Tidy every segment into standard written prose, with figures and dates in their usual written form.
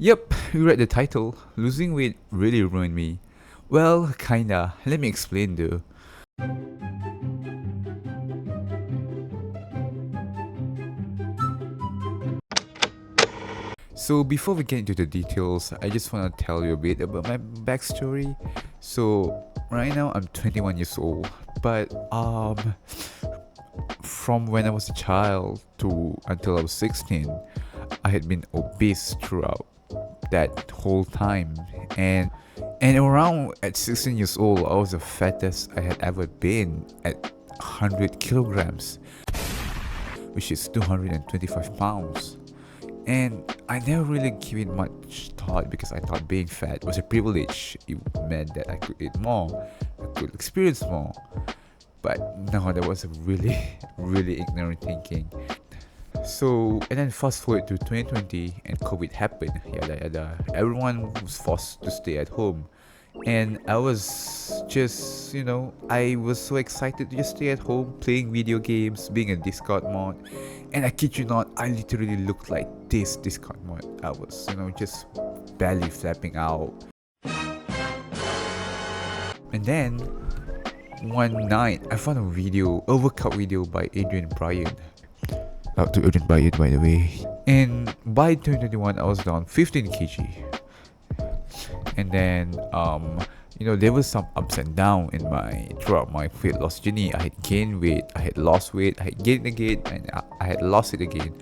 Yep, you read the title. Losing weight really ruined me. Well, kinda. Let me explain though. So before we get into the details, I just want to tell you a bit about my backstory. So right now I'm 21 years old, but from when I was a child to until I was 16, I had been obese throughout that whole time. And around at 16 years old, I was the fattest I had ever been at 100 kilograms, which is 225 pounds. And I never really gave it much thought because I thought being fat was a privilege. It meant that I could eat more, I could experience more. But no, that was a really, really ignorant thinking. So, and then fast forward to 2020 and COVID happened, yada yada. Everyone was forced to stay at home. And I was just, I was so excited to just stay at home, playing video games, being a Discord mod. And I kid you not, I literally looked like this Discord mod. I was, just belly flapping out. And then, one night, I found a workout video by Adrian Bryant. Out to Adrian Bryant, by the way. And by 2021, I was down 15 kg. And then there was some ups and downs throughout my weight loss journey. I had gained weight, I had lost weight, I had gained again, and I had lost it again.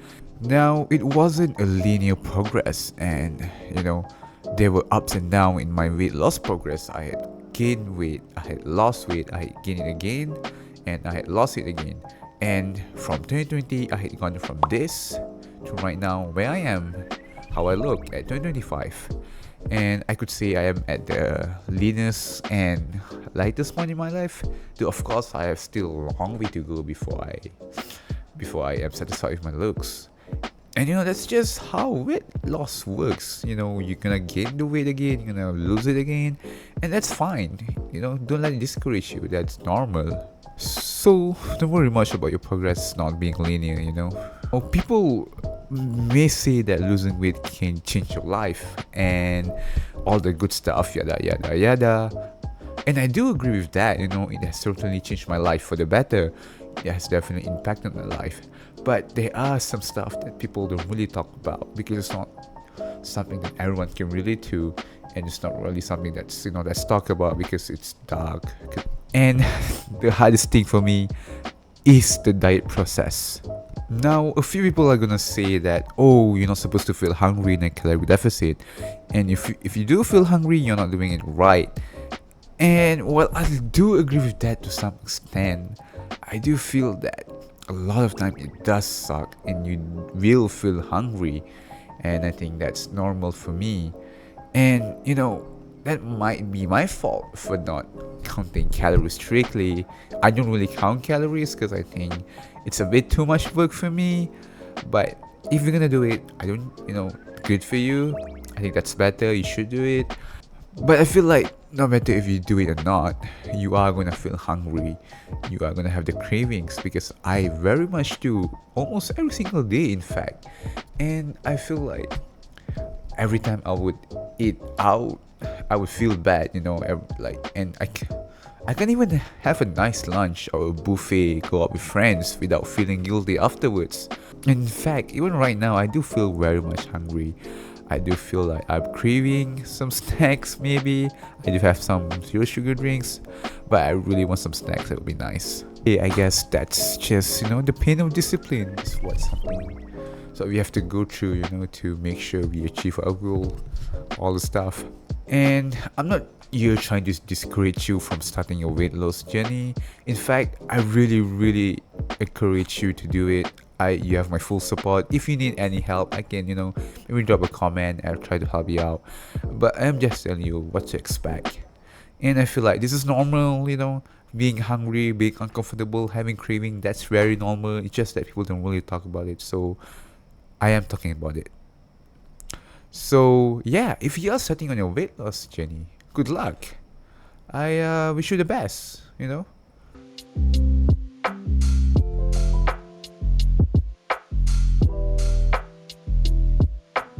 Now it wasn't a linear progress, and there were ups and downs in my weight loss progress. I had gained weight, I had lost weight, I had gained it again, and I had lost it again. And from 2020, I had gone from this to right now where I am, how I look at 2025. And I could say I am at the leanest and lightest point in my life. Though of course I have still a long way to go before I am satisfied with my looks. And that's just how weight loss works. You're gonna gain the weight again, you're gonna lose it again, and that's fine. Don't let it discourage you. That's normal. So don't worry much about your progress not being linear. People may say that losing weight can change your life and all the good stuff, yada yada yada. And I do agree with that. It has certainly changed my life for the better. It has definitely impacted my life. But there are some stuff that people don't really talk about because it's not something that everyone can relate to, and it's not really something that's talked about because it's dark. And the hardest thing for me is the diet process. Now, a few people are gonna say that, oh, you're not supposed to feel hungry in a calorie deficit, and if you do feel hungry, you're not doing it right. And while I do agree with that to some extent, I do feel that a lot of time it does suck, and you will feel hungry, and I think that's normal for me. And that might be my fault for not counting calories strictly. I don't really count calories because I think it's a bit too much work for me. But if you're gonna do it, good for you. I think that's better. You should do it. But I feel like no matter if you do it or not, you are gonna feel hungry. You are gonna have the cravings because I very much do almost every single day, in fact. And I feel like every time I would eat out, I would feel bad, and I can't even have a nice lunch or a buffet, go out with friends without feeling guilty afterwards. In fact, even right now, I do feel very much hungry. I do feel like I'm craving some snacks, maybe. I do have some zero sugar drinks, but I really want some snacks. That would be nice. Yeah, I guess that's just, the pain of discipline is what something. So we have to go through, to make sure we achieve our goal, all the stuff. And I'm not here trying to discourage you from starting your weight loss journey. In fact, I really, really encourage you to do it. You have my full support. If you need any help, I can, maybe drop a comment. I'll try to help you out. But I'm just telling you what to expect. And I feel like this is normal, being hungry, being uncomfortable, having craving. That's very normal. It's just that people don't really talk about it. So I am talking about it. So yeah, if you are starting on your weight loss journey, good luck. I wish you the best.